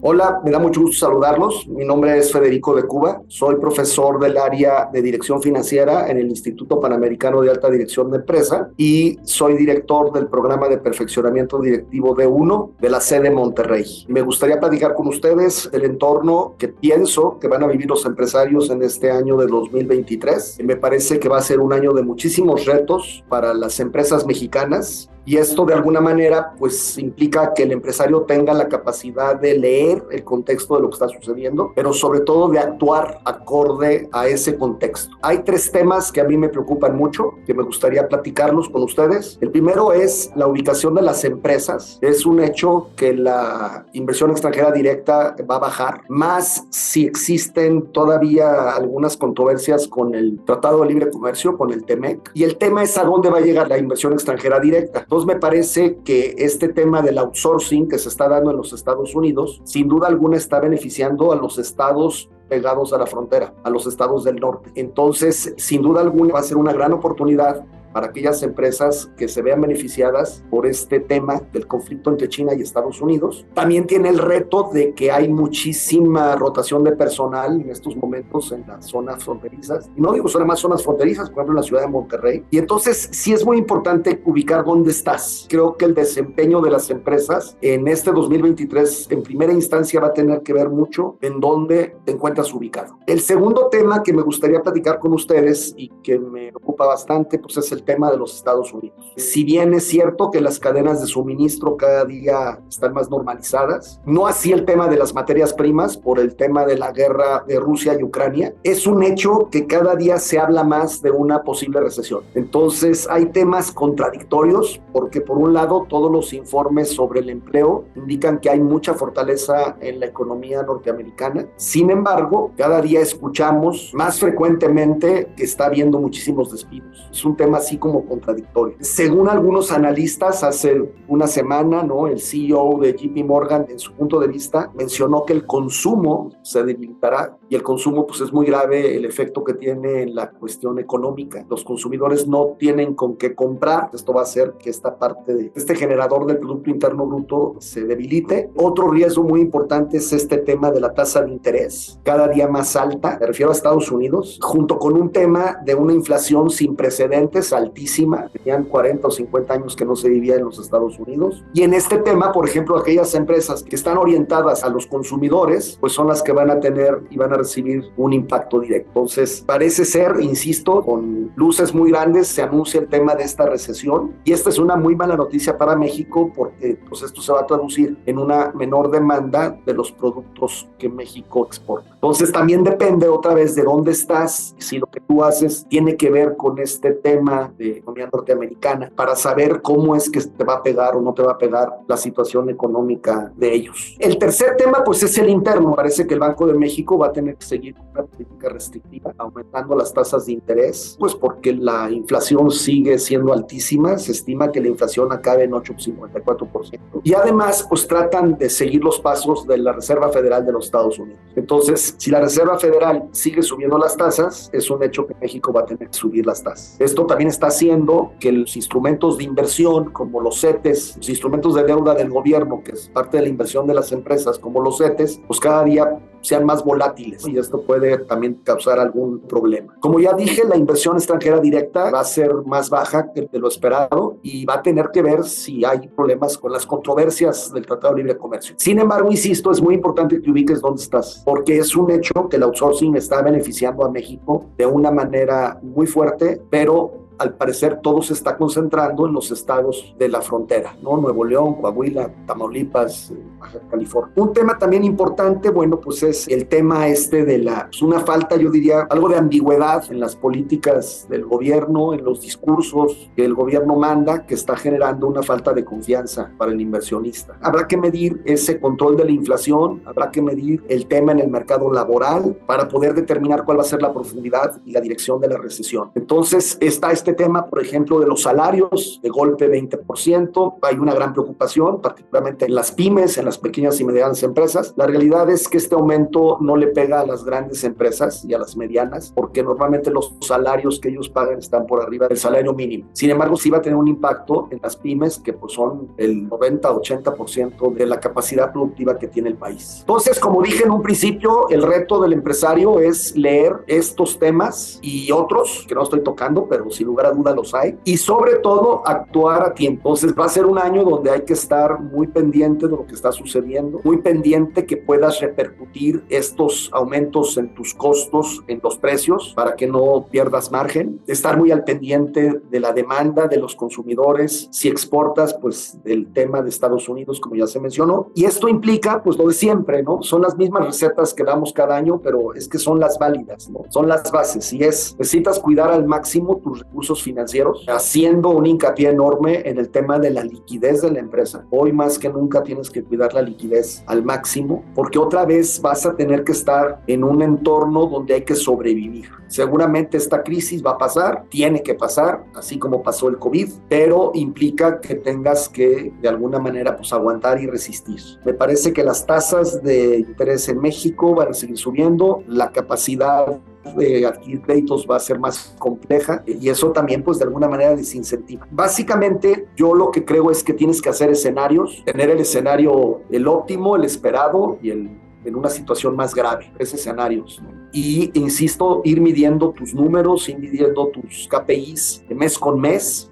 Hola, me da mucho gusto saludarlos. Mi nombre es Federico de Cuba. Soy profesor del área de dirección financiera en el Instituto Panamericano de Alta Dirección de Empresa y soy director del programa de perfeccionamiento directivo D1 de la sede Monterrey. Me gustaría platicar con ustedes el entorno que pienso que van a vivir los empresarios en este año de 2023. Me parece que va a ser un año de muchísimos retos para las empresas mexicanas. Y esto de alguna manera pues implica que el empresario tenga la capacidad de leer el contexto de lo que está sucediendo, pero sobre todo de actuar acorde a ese contexto. Hay tres temas que a mí me preocupan mucho, que me gustaría platicarlos con ustedes. El primero es la ubicación de las empresas. Es un hecho que la inversión extranjera directa va a bajar, más si existen todavía algunas controversias con el Tratado de Libre Comercio, con el TEMEC. Y el tema es a dónde va a llegar la inversión extranjera directa. Entonces me parece que este tema del outsourcing que se está dando en los Estados Unidos, sin duda alguna está beneficiando a los estados pegados a la frontera, a los estados del norte. Entonces, sin duda alguna va a ser una gran oportunidad para aquellas empresas que se vean beneficiadas por este tema del conflicto entre China y Estados Unidos. También tiene el reto de que hay muchísima rotación de personal en estos momentos en las zonas fronterizas. Y no digo solo más zonas fronterizas, por ejemplo en la ciudad de Monterrey. Y entonces sí es muy importante ubicar dónde estás. Creo que el desempeño de las empresas en este 2023 en primera instancia va a tener que ver mucho en dónde te encuentras ubicado. El segundo tema que me gustaría platicar con ustedes y que me ocupa bastante, pues es el tema de los Estados Unidos. Si bien es cierto que las cadenas de suministro cada día están más normalizadas, no así el tema de las materias primas por el tema de la guerra de Rusia y Ucrania, es un hecho que cada día se habla más de una posible recesión. Entonces hay temas contradictorios porque por un lado todos los informes sobre el empleo indican que hay mucha fortaleza en la economía norteamericana. Sin embargo, cada día escuchamos más frecuentemente que está habiendo muchísimos despidos. Es un tema así como contradictorio. Según algunos analistas, hace una semana, ¿no? El CEO de JP Morgan, en su punto de vista, mencionó que el consumo se debilitará y el consumo, pues es muy grave el efecto que tiene en la cuestión económica. Los consumidores no tienen con qué comprar. Esto va a hacer que esta parte de este generador del Producto Interno Bruto se debilite. Otro riesgo muy importante es este tema de la tasa de interés, cada día más alta, me refiero a Estados Unidos, junto con un tema de una inflación sin precedentes altísima, tenían 40 o 50 años que no se vivía en los Estados Unidos. Y en este tema, por ejemplo, aquellas empresas que están orientadas a los consumidores, pues son las que van a tener y van a recibir un impacto directo. Entonces, parece ser, insisto, con luces muy grandes se anuncia el tema de esta recesión y esta es una muy mala noticia para México porque pues esto se va a traducir en una menor demanda de los productos que México exporta. Entonces, también depende otra vez de dónde estás, si lo que tú haces tiene que ver con este tema de economía norteamericana, para saber cómo es que te va a pegar o no te va a pegar la situación económica de ellos. El tercer tema, pues es el interno. Parece que el Banco de México va a tener que seguir con una política restrictiva, aumentando las tasas de interés, pues porque la inflación sigue siendo altísima. Se estima que la inflación acabe en 8,54%. Y además, pues tratan de seguir los pasos de la Reserva Federal de los Estados Unidos. Entonces, si la Reserva Federal sigue subiendo las tasas, es un hecho que México va a tener que subir las tasas. Esto también está haciendo que los instrumentos de inversión, como los CETES, los instrumentos de deuda del gobierno, que es parte de la inversión de las empresas, como los CETES, pues cada día sean más volátiles y esto puede también causar algún problema. Como ya dije, la inversión extranjera directa va a ser más baja que de lo esperado y va a tener que ver si hay problemas con las controversias del Tratado de Libre Comercio. Sin embargo, insisto, es muy importante que ubiques dónde estás, porque es un hecho que el outsourcing está beneficiando a México de una manera muy fuerte, pero al parecer todo se está concentrando en los estados de la frontera, ¿no? Nuevo León, Coahuila, Tamaulipas, Baja California. Un tema también importante, bueno, pues es el tema de pues una falta, yo diría, algo de ambigüedad en las políticas del gobierno, en los discursos que el gobierno manda, que está generando una falta de confianza para el inversionista. Habrá que medir ese control de la inflación, habrá que medir el tema en el mercado laboral para poder determinar cuál va a ser la profundidad y la dirección de la recesión. Entonces, está este este tema, por ejemplo, de los salarios, de golpe 20%, hay una gran preocupación, particularmente en las pymes, en las pequeñas y medianas empresas. La realidad es que este aumento no le pega a las grandes empresas y a las medianas, porque normalmente los salarios que ellos pagan están por arriba del salario mínimo. Sin embargo, sí va a tener un impacto en las pymes, que pues son el 90-80% de la capacidad productiva que tiene el país. Entonces, como dije en un principio, el reto del empresario es leer estos temas y otros que no estoy tocando, pero sin lugar a duda los hay, y sobre todo actuar a tiempo. Entonces va a ser un año donde hay que estar muy pendiente de lo que está sucediendo, muy pendiente que puedas repercutir estos aumentos en tus costos, en los precios, para que no pierdas margen, estar muy al pendiente de la demanda de los consumidores, si exportas, pues del tema de Estados Unidos, como ya se mencionó, y esto implica pues lo de siempre, ¿no? Son las mismas recetas que damos cada año, pero es que son las válidas, ¿no? Son las bases, y necesitas cuidar al máximo tus recursos financieros, haciendo un hincapié enorme en el tema de la liquidez de la empresa. Hoy más que nunca tienes que cuidar la liquidez al máximo, porque otra vez vas a tener que estar en un entorno donde hay que sobrevivir. Seguramente esta crisis va a pasar, tiene que pasar, así como pasó el COVID, pero implica que tengas que de alguna manera pues aguantar y resistir. Me parece que las tasas de interés en México van a seguir subiendo, la capacidad de adquirir créditos va a ser más compleja, y eso también pues de alguna manera desincentiva. Básicamente yo lo que creo es que tienes que hacer escenarios, tener el escenario, el óptimo, el esperado y en una situación más grave, tres escenarios, ¿no? Y, insisto, ir midiendo tus números, ir midiendo tus KPIs mes con mes.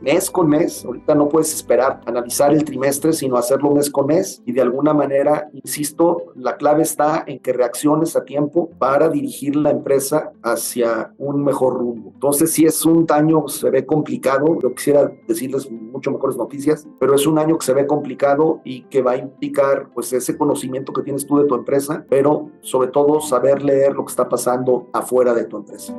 Ahorita no puedes esperar analizar el trimestre, sino hacerlo mes con mes, y de alguna manera, insisto, la clave está en que reacciones a tiempo para dirigir la empresa hacia un mejor rumbo. Entonces, si es un año que se ve complicado, yo quisiera decirles mucho mejores noticias, pero es un año que se ve complicado y que va a implicar pues ese conocimiento que tienes tú de tu empresa, pero sobre todo saber leer lo que está pasando afuera de tu empresa.